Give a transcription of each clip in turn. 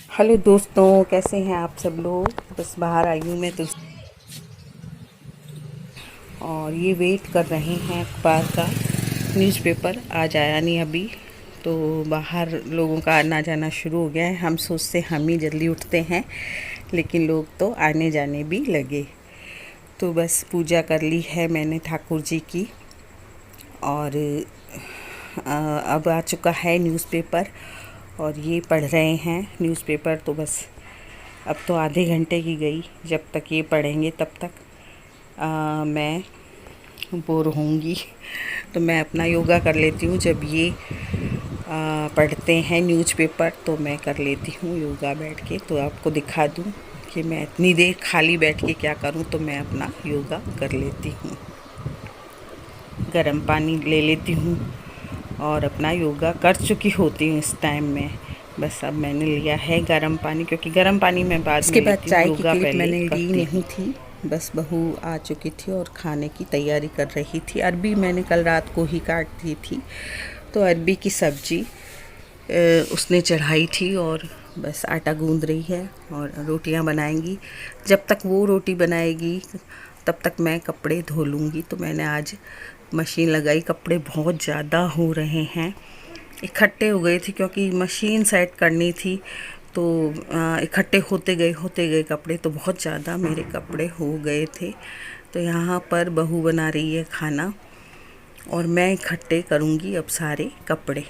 Hello दोस्तों, कैसे हैं आप सब लोग। बस बाहर आई हूँ मैं तो, और ये वेट कर रहे हैं अखबार का। न्यूज़पेपर आज आया नहीं अभी, तो बाहर लोगों का आना जाना शुरू हो गया है। हम सोचते हम ही जल्दी उठते हैं, लेकिन लोग तो आने जाने भी लगे। तो बस पूजा कर ली है मैंने ठाकुर जी की, और अब आ चुका है न्यूज़पेपर और ये पढ़ रहे हैं न्यूज़पेपर। तो बस अब तो आधे घंटे की गई, जब तक ये पढ़ेंगे तब तक मैं बोर होंगी। तो मैं अपना योगा कर लेती हूँ। जब ये पढ़ते हैं न्यूज़पेपर तो मैं कर लेती हूँ योगा बैठ के। तो आपको दिखा दूँ कि मैं इतनी देर खाली बैठ के क्या करूँ। तो मैं अपना योगा कर लेती हूँ, गर्म पानी ले लेती हूँ और अपना योगा कर चुकी होती हूँ इस टाइम में। बस अब मैंने लिया है गर्म पानी, क्योंकि गर्म पानी मैं बाद में लेती हूँ, चाय की योगा क्लिप पहले मैंने ली करती नहीं हूँ। थी। बस बहू आ चुकी थी और खाने की तैयारी कर रही थी। अरबी मैंने कल रात को ही काट दी थी, तो अरबी की सब्जी उसने चढ़ाई थी और बस आटा गूंद रही है और रोटियां बनाएंगी। जब तक वो रोटी बनाएगी तब तक मैं कपड़े धो लूँगी। तो मैंने आज मशीन लगाई, कपड़े बहुत ज़्यादा हो रहे हैं, इकट्ठे हो गए थे क्योंकि मशीन सेट करनी थी। तो इकट्ठे होते गए कपड़े, तो बहुत ज़्यादा मेरे कपड़े हो गए थे। तो यहाँ पर बहू बना रही है खाना और मैं इकट्ठे करूँगी अब सारे कपड़े।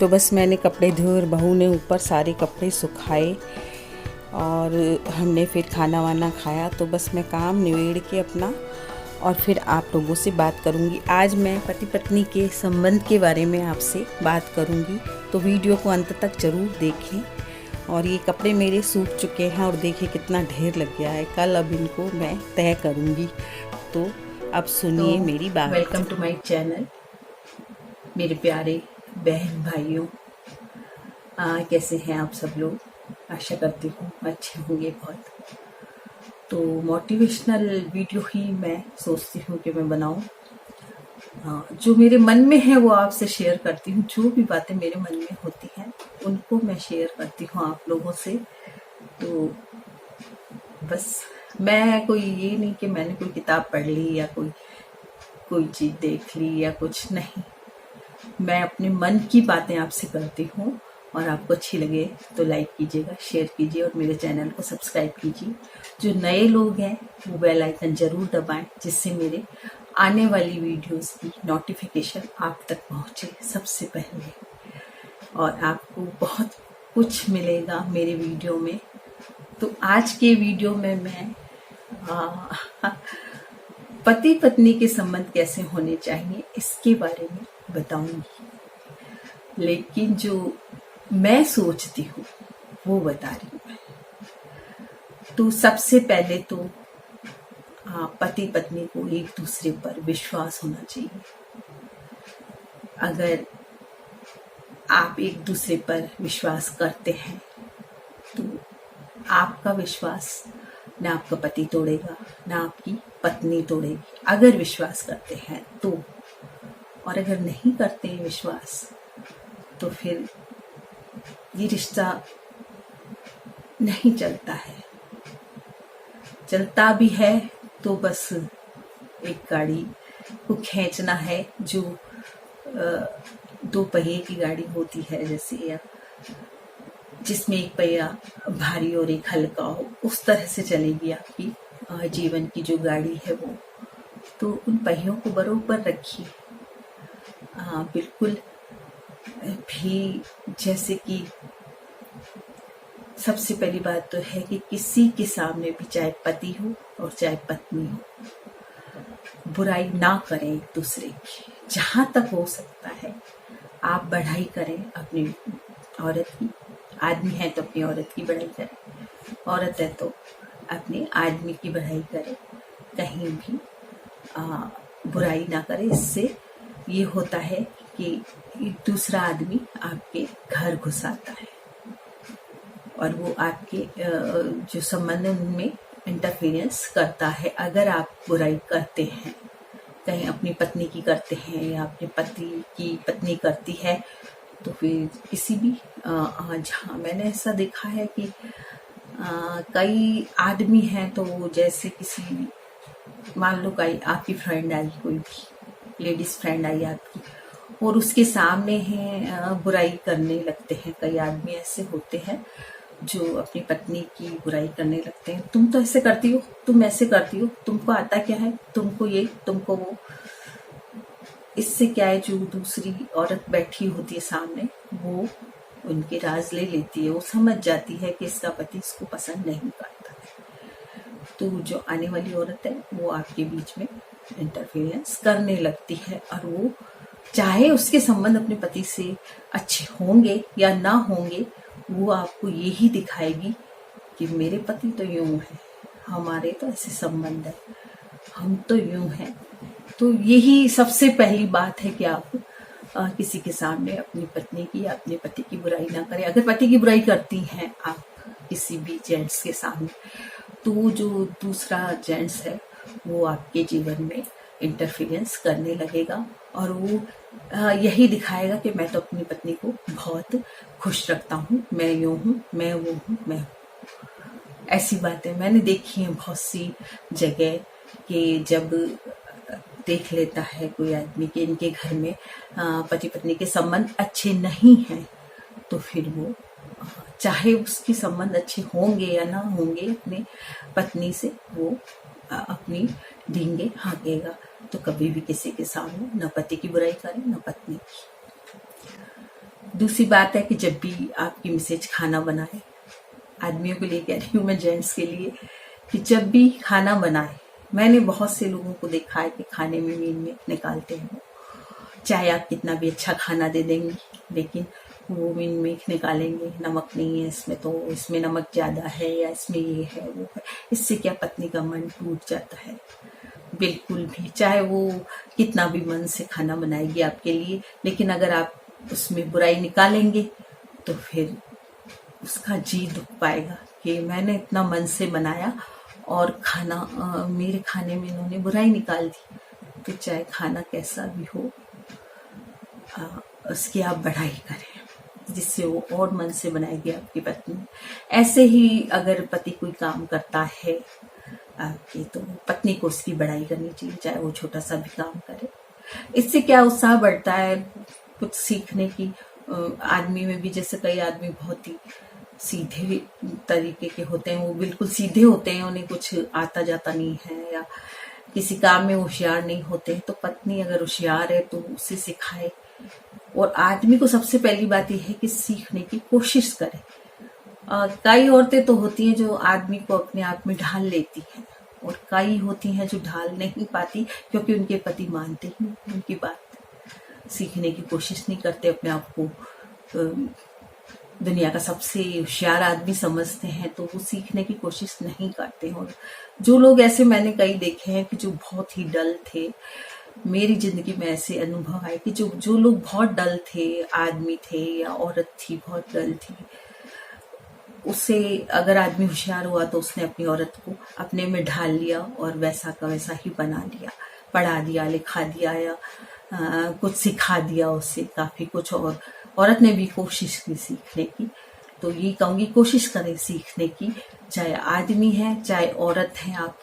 तो बस मैंने कपड़े धोए और बहू ने ऊपर सारे कपड़े सुखाए और हमने फिर खाना वाना खाया। तो बस मैं काम निबेड़ के अपना और फिर आप लोगों से बात करूंगी। आज मैं पति पत्नी के संबंध के बारे में आपसे बात करूंगी, तो वीडियो को अंत तक ज़रूर देखें। और ये कपड़े मेरे सूख चुके हैं और देखिए कितना ढेर लग गया है। कल अब इनको मैं तय करूंगी। तो अब सुनिए मेरी बात। वेलकम टू माय चैनल मेरे प्यारे बहन भाइयों। कैसे हैं आप सब लोग? आशा करती हूँ अच्छे होंगे बहुत। तो मोटिवेशनल वीडियो ही मैं सोचती हूँ कि मैं बनाऊँ। जो मेरे मन में है वो आपसे शेयर करती हूँ। जो भी बातें मेरे मन में होती हैं उनको मैं शेयर करती हूँ आप लोगों से। तो बस मैं कोई ये नहीं कि मैंने कोई किताब पढ़ ली या कोई चीज़ देख ली या कुछ नहीं। मैं अपने मन की बातें आपसे करती हूँ और आपको अच्छी लगे तो लाइक कीजिएगा, शेयर कीजिए और मेरे चैनल को सब्सक्राइब कीजिए। जो नए लोग हैं वो बेल आइकन ज़रूर दबाएं, जिससे मेरे आने वाली वीडियोस की नोटिफिकेशन आप तक पहुँचे सबसे पहले। और आपको बहुत कुछ मिलेगा मेरे वीडियो में। तो आज के वीडियो में मैं पति पत्नी के संबंध कैसे होने चाहिए इसके बारे में बताऊंगी, लेकिन जो मैं सोचती हूँ वो बता रही हूँ मैं। तो सबसे पहले तो पति पत्नी को एक दूसरे पर विश्वास होना चाहिए। अगर आप एक दूसरे पर विश्वास करते हैं तो आपका विश्वास ना आपका पति तोड़ेगा ना आपकी पत्नी तोड़ेगी, अगर विश्वास करते हैं तो। और अगर नहीं करते हैं विश्वास तो फिर ये रिश्ता नहीं चलता है। चलता भी है तो बस एक गाड़ी को खींचना है, जो दो पहिए की गाड़ी होती है जैसे, या जिसमें एक पहिया भारी और एक हल्का हो, उस तरह से चलेगी आपकी जीवन की जो गाड़ी है वो। तो उन पहियों को बरोबर रखिए। बिल्कुल भी जैसे कि सबसे पहली बात तो है कि किसी के सामने भी, चाहे पति हो और चाहे पत्नी हो, बुराई ना करें एक दूसरे की। जहाँ तक हो सकता है आप बढ़ाई करें अपनी औरत की। आदमी है तो अपनी औरत की बढ़ाई करें, औरत है तो अपने आदमी की बढ़ाई करें। कहीं भी बुराई ना करें। इससे ये होता है कि एक दूसरा आदमी आपके घर घुस आता है और वो आपके जो संबंध है उनमें इंटरफेरेंस करता है। अगर आप बुराई करते हैं, कहीं अपनी पत्नी की करते हैं या अपने पति की पत्नी करती है, तो फिर किसी भी जहाँ मैंने ऐसा देखा है कि कई आदमी हैं तो जैसे किसी, मान लो कई आपकी फ्रेंड आई, कोई भी लेडीज फ्रेंड आई आपकी, और उसके सामने है बुराई करने लगते हैं। कई आदमी ऐसे होते हैं जो अपनी पत्नी की बुराई करने लगते हैं। तुम तो ऐसे करती हो, तुम ऐसे करती हो, तुमको आता क्या है, तुमको ये, तुमको वो। इससे क्या है, जो दूसरी औरत बैठी होती है सामने, वो उनके राज ले लेती है। वो समझ जाती है कि इसका पति इसको पसंद नहीं करता। तो जो आने वाली औरत है वो आपके बीच में इंटरफेरेंस करने लगती है, और वो चाहे उसके संबंध अपने पति से अच्छे होंगे या ना होंगे, वो आपको यही दिखाएगी कि मेरे पति तो यूं है, हमारे तो ऐसे संबंध है, हम तो यूं हैं। तो यही सबसे पहली बात है कि आप किसी के सामने अपनी पत्नी की या अपने पति की बुराई ना करें। अगर पति की बुराई करती हैं आप किसी भी जेंट्स के सामने, तो जो दूसरा जेंट्स है वो आपके जीवन में इंटरफेरेंस करने लगेगा और वो यही दिखाएगा कि मैं तो अपनी पत्नी को बहुत खुश रखता हूँ, मैं यूँ हूँ, मैं वो हूँ, मैं हूँ। ऐसी बातें मैंने देखी हैं बहुत सी जगह कि जब देख लेता है कोई आदमी कि इनके घर में पति पत्नी के संबंध अच्छे नहीं हैं, तो फिर वो चाहे उसके संबंध अच्छे होंगे या ना होंगे अपने पत्नी से, वो अपनी डींगे हाँकेगा। तो कभी भी किसी के सामने न पति की बुराई करें न पत्नी की। दूसरी बात है कि जब भी आपकी मिसेज खाना बनाए, आदमियों के लिए कह रही हूँ मैं, जेंट्स के लिए, कि जब भी खाना बनाए, मैंने बहुत से लोगों को देखा है कि खाने में मीन निकालते हैं। चाहे आप कितना भी अच्छा खाना दे देंगे, लेकिन वो मीन मेख निकालेंगे, नमक नहीं है इसमें, तो इसमें नमक ज्यादा है, या इसमें ये है वो है। इससे क्या पत्नी का मन टूट जाता है। बिल्कुल भी, चाहे वो कितना भी मन से खाना बनाएगी आपके लिए, लेकिन अगर आप उसमें बुराई निकालेंगे तो फिर उसका जी दुख पाएगा कि मैंने इतना मन से बनाया और खाना मेरे खाने में इन्होंने बुराई निकाल दी। तो चाहे खाना कैसा भी हो, उसकी आप बढ़ाई करें, जिससे वो और मन से बनाएगी आपकी पत्नी। ऐसे ही अगर पति कोई काम करता है आपकी, तो पत्नी को उसकी बढ़ाई करनी चाहिए, चाहे वो छोटा सा भी काम करे। इससे क्या उत्साह बढ़ता है कुछ सीखने की। आदमी में भी, जैसे कई आदमी बहुत ही सीधे तरीके के होते हैं, वो बिल्कुल सीधे होते हैं, उन्हें कुछ आता जाता नहीं है, या किसी काम में होशियार नहीं होते हैं। तो पत्नी अगर होशियार है तो उसे सिखाए। और आदमी को सबसे पहली बात यह है कि सीखने की कोशिश करे। कई औरतें तो होती हैं जो आदमी को अपने आप में ढाल लेती हैं, और कई होती हैं जो ढाल नहीं पाती, क्योंकि उनके पति मानते ही नहीं उनकी बात, सीखने की कोशिश नहीं करते, अपने आप को दुनिया का सबसे होशियार आदमी समझते हैं, तो वो सीखने की कोशिश नहीं करते। और जो लोग ऐसे मैंने कई देखे हैं कि जो बहुत ही डल थे, मेरी जिंदगी में ऐसे अनुभव आए कि जो लोग बहुत डल थे, आदमी थे या औरत थी बहुत डल थी, उससे अगर आदमी होशियार हुआ तो उसने अपनी औरत को अपने में ढाल लिया और वैसा का वैसा ही बना दिया, पढ़ा दिया, लिखा दिया, या कुछ सिखा दिया उससे काफी कुछ। और औरत ने भी कोशिश की सीखने की। तो ये कहूंगी, कोशिश करें सीखने की, चाहे आदमी है चाहे औरत है। आप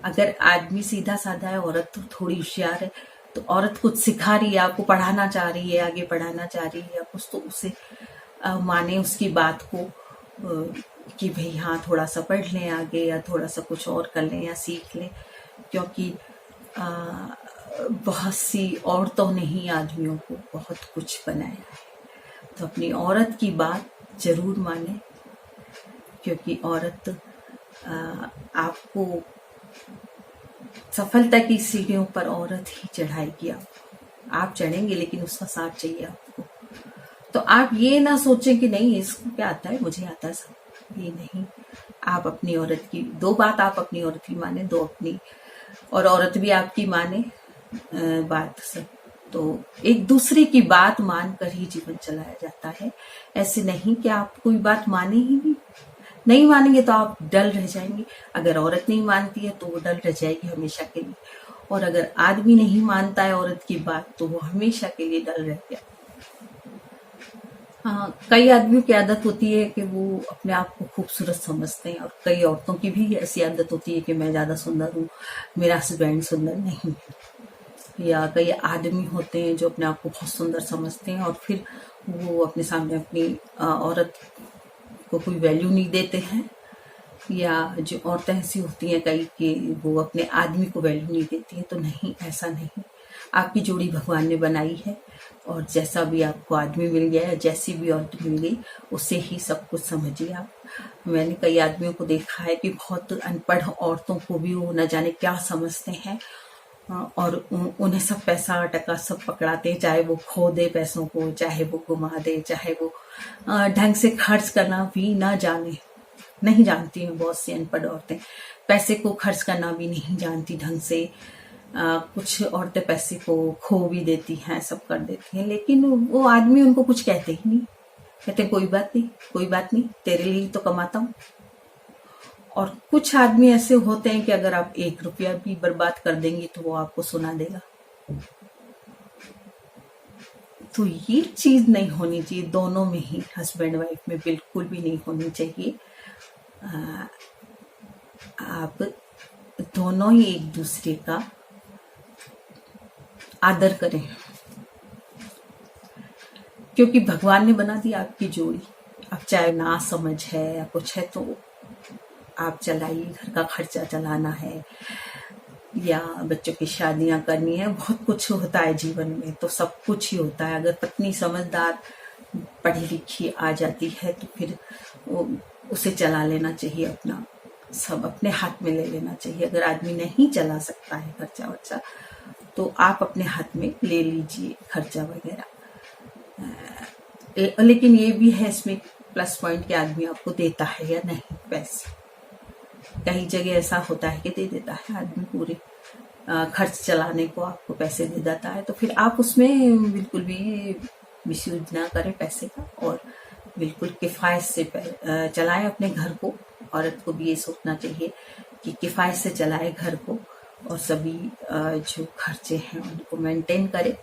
अगर आदमी सीधा साधा है, औरत तो थोड़ी होशियार है, तो औरत कुछ सिखा रही है, आपको पढ़ाना चाह रही है, आगे पढ़ाना चाह रही है या कुछ, तो उसे माने उसकी बात को, कि भाई हाँ थोड़ा सा पढ़ लें आगे, या थोड़ा सा कुछ और कर लें या सीख लें। क्योंकि बहुत सी औरतों ने ही आदमियों को बहुत कुछ बनाया है। तो अपनी औरत की बात जरूर माने, क्योंकि औरत आपको सफलता की सीढ़ियों पर औरत ही चढ़ाएगी। आप चढ़ेंगे, लेकिन उसका साथ चाहिए आपको। तो आप ये ना सोचें कि नहीं इसको क्या आता है, मुझे आता है सब, ये नहीं। आप अपनी औरत की दो बात, आप अपनी औरत की माने, दो अपनी, और औरत भी आपकी माने बात सब। तो एक दूसरे की बात मानकर ही जीवन चलाया जाता है। ऐसे नहीं कि आप कोई बात माने ही नहीं मानेंगे तो आप डल रह जाएंगे। अगर औरत नहीं मानती है तो वो डल रह जाएगी हमेशा के लिए, और अगर आदमी नहीं मानता है औरत की बात तो वो हमेशा के लिए डल रह गया। हाँ, कई आदमियों की आदत होती है कि वो अपने आप को खूबसूरत समझते हैं, और कई औरतों की भी ऐसी आदत होती है कि मैं ज्यादा सुंदर हूँ, मेरा हस्बैंड सुंदर नहीं है। या कई आदमी होते हैं जो अपने आप को बहुत सुंदर समझते हैं, और फिर वो अपने सामने अपनी औरत को कोई वैल्यू नहीं देते हैं। या जो औरतें ऐसी होती हैं कई कि वो अपने आदमी को वैल्यू नहीं देती हैं। तो नहीं, ऐसा नहीं। आपकी जोड़ी भगवान ने बनाई है, और जैसा भी आपको आदमी मिल गया, या जैसी भी औरत मिल गई, उससे ही सब कुछ समझिए आप। मैंने कई आदमियों को देखा है कि बहुत अनपढ़ औरतों को भी वो न जाने क्या समझते हैं, और उन्हें सब पैसा टका सब पकड़ाते हैं, चाहे वो खो दे पैसों को, चाहे वो घुमा दे, चाहे वो ढंग से खर्च करना भी ना जाने, नहीं जानती हैं। बहुत सी अनपढ़ औरतें पैसे को खर्च करना भी नहीं जानती ढंग से। कुछ औरतें पैसे को खो भी देती हैं, सब कर देती हैं, लेकिन वो आदमी उनको कुछ कहते ही नहीं। कहते कोई बात नहीं, कोई बात नहीं, तेरे लिए ही तो कमाता हूँ। और कुछ आदमी ऐसे होते हैं कि अगर आप 1 रुपया भी बर्बाद कर देंगे तो वो आपको सुना देगा। तो ये चीज नहीं होनी चाहिए, दोनों में ही, हस्बैंड वाइफ में बिल्कुल भी नहीं होनी चाहिए। आप दोनों ही एक दूसरे का आदर करें, क्योंकि भगवान ने बना दी आपकी जोड़ी। अब चाहे ना समझ है या कुछ है तो आप चलाइए, घर का खर्चा चलाना है या बच्चों की शादियां करनी है, बहुत कुछ होता है जीवन में, तो सब कुछ ही होता है। अगर पत्नी समझदार पढ़ी लिखी आ जाती है तो फिर उसे चला लेना चाहिए, अपना सब अपने हाथ में ले लेना चाहिए। अगर आदमी नहीं चला सकता है खर्चा वर्चा तो आप अपने हाथ में ले लीजिए खर्चा वगैरह। लेकिन ये भी है इसमें प्लस पॉइंट कि आदमी आपको देता है या नहीं पैसे। कई जगह ऐसा होता है कि दे देता है आदमी, पूरे खर्च चलाने को आपको पैसे दे देता है, तो फिर आप उसमें बिल्कुल भी मिसयूज ना करें पैसे का और बिल्कुल किफ़ायत से चलाएं अपने घर को। औरत को भी ये सोचना चाहिए कि किफ़ायत से चलाए घर को और सभी जो खर्चे हैं उनको मेंटेन करे,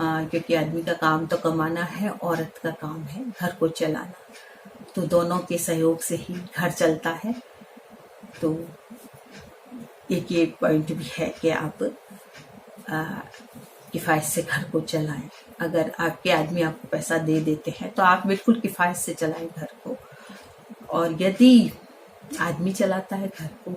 क्योंकि आदमी का काम तो कमाना है, औरत का काम है घर को चलाना। तो दोनों के सहयोग से ही घर चलता है। तो एक ये पॉइंट भी है कि आप किफ़ायत से घर को चलाएं। अगर आपके आदमी आपको पैसा दे देते हैं तो आप बिल्कुल किफ़ायत से चलाएं घर को। और यदि आदमी चलाता है घर को,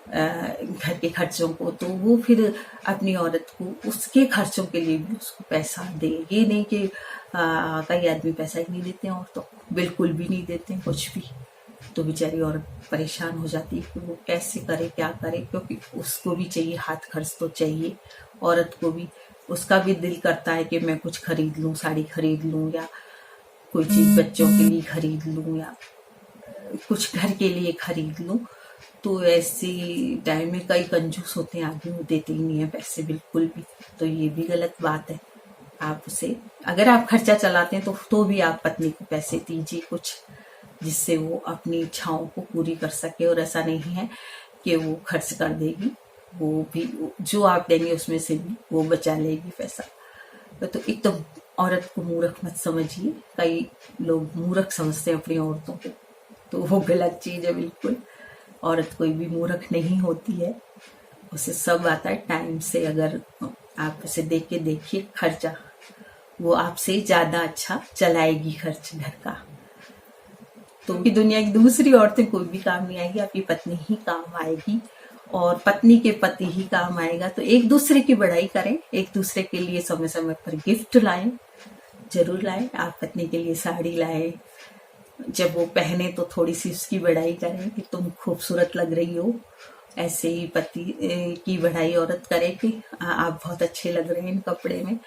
घर के खर्चों को, तो वो फिर अपनी औरत को उसके खर्चों के लिए भी उसको पैसा दे। ये नहीं कि कई आदमी पैसा ही नहीं देते हैं, और तो बिल्कुल भी नहीं देते हैं कुछ भी, तो बेचारी औरत परेशान हो जाती है कि वो कैसे करे क्या करे, क्योंकि उसको भी चाहिए, हाथ खर्च तो चाहिए। औरत को भी, उसका भी दिल करता है कि मैं कुछ खरीद लूँ, साड़ी खरीद लूँ या कोई चीज़ बच्चों के लिए खरीद लूँ या कुछ घर के लिए खरीद लूँ। तो ऐसे टाइम में कई कंजूस होते हैं आदमी, वो देते ही नहीं है पैसे बिल्कुल भी। तो ये भी गलत बात है। आप उसे, अगर आप खर्चा चलाते हैं तो भी आप पत्नी को पैसे दीजिए कुछ, जिससे वो अपनी इच्छाओं को पूरी कर सके। और ऐसा नहीं है कि वो खर्च कर देगी, वो भी जो आप देंगे उसमें से भी वो बचा लेगी पैसा। तो एक तो औरत को मूर्ख मत समझिए। कई लोग मूर्ख समझते हैं अपनी औरतों को, तो वो गलत चीज़ है बिल्कुल। औरत कोई भी मूर्ख नहीं होती है, उसे सब आता है टाइम से। अगर आप उसे देख के देखिए खर्चा, वो आपसे ज़्यादा अच्छा चलाएगी खर्च घर का। तो दुनिया की दूसरी औरतें कोई भी काम नहीं आएगी, आपकी पत्नी ही काम आएगी और पत्नी के पति ही काम आएगा। तो एक दूसरे की बढ़ाई करें, एक दूसरे के लिए समय समय पर गिफ्ट लाएं, जरूर लाएं। आप पत्नी के लिए साड़ी लाएं, जब वो पहने तो थोड़ी सी उसकी बढ़ाई करें कि तुम खूबसूरत लग रही हो। ऐसे ही पति की बढ़ाई औरत करे कि आप बहुत अच्छे लग रहे हैं इन कपड़े में,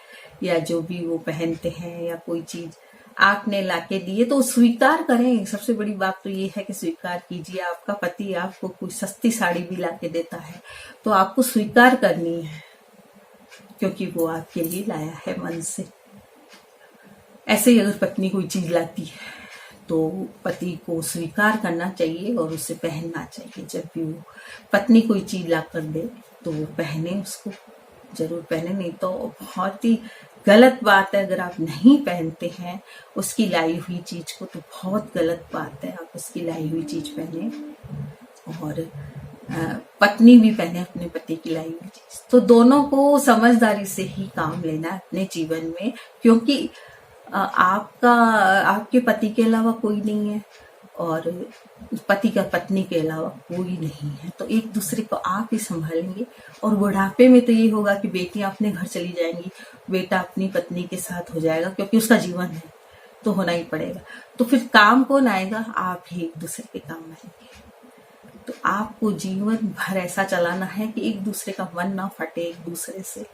या जो भी वो पहनते हैं, या कोई चीज आपने लाके दिए तो स्वीकार करें। सबसे बड़ी बात तो ये है कि स्वीकार कीजिए। आपका पति आपको कोई सस्ती साड़ी भी लाके देता है तो आपको स्वीकार करनी है, क्योंकि वो आपके लिए लाया है मन से। ऐसे ही अगर पत्नी कोई चीज लाती है तो पति को स्वीकार करना चाहिए और उसे पहनना चाहिए। जब भी वो पत्नी कोई चीज ला कर दे तो वो पहने, उसको जरूर पहने। नहीं तो बहुत ही गलत बात है अगर आप नहीं पहनते हैं उसकी लाई हुई चीज को, तो बहुत गलत बात है। आप उसकी लाई हुई चीज पहने और पत्नी भी पहने अपने पति की लाई हुई चीज। तो दोनों को समझदारी से ही काम लेना है अपने जीवन में, क्योंकि आपके पति के अलावा कोई नहीं है और पति का पत्नी के अलावा कोई नहीं है। तो एक दूसरे को आप ही संभालेंगे। और बुढ़ापे में तो ये होगा कि बेटियां अपने घर चली जाएंगी, बेटा अपनी पत्नी के साथ हो जाएगा, क्योंकि उसका जीवन है तो होना ही पड़ेगा। तो फिर काम कौन आएगा? आप ही एक दूसरे के काम आएंगे। तो आपको जीवन भर ऐसा चलाना है कि एक दूसरे का मन ना फटे एक दूसरे से।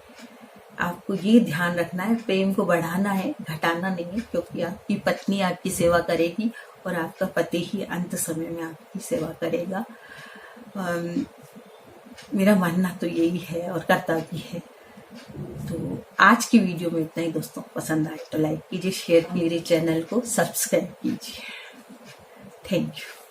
आपको ये ध्यान रखना है, प्रेम को बढ़ाना है, घटाना नहीं है, क्योंकि आपकी पत्नी आपकी सेवा करेगी और आपका पति ही अंत समय में आपकी सेवा करेगा। मेरा मानना तो यही है और करता भी है। तो आज की वीडियो में इतना ही दोस्तों। पसंद आए तो लाइक कीजिए, शेयर कीजिए, चैनल को सब्सक्राइब कीजिए। Thank you.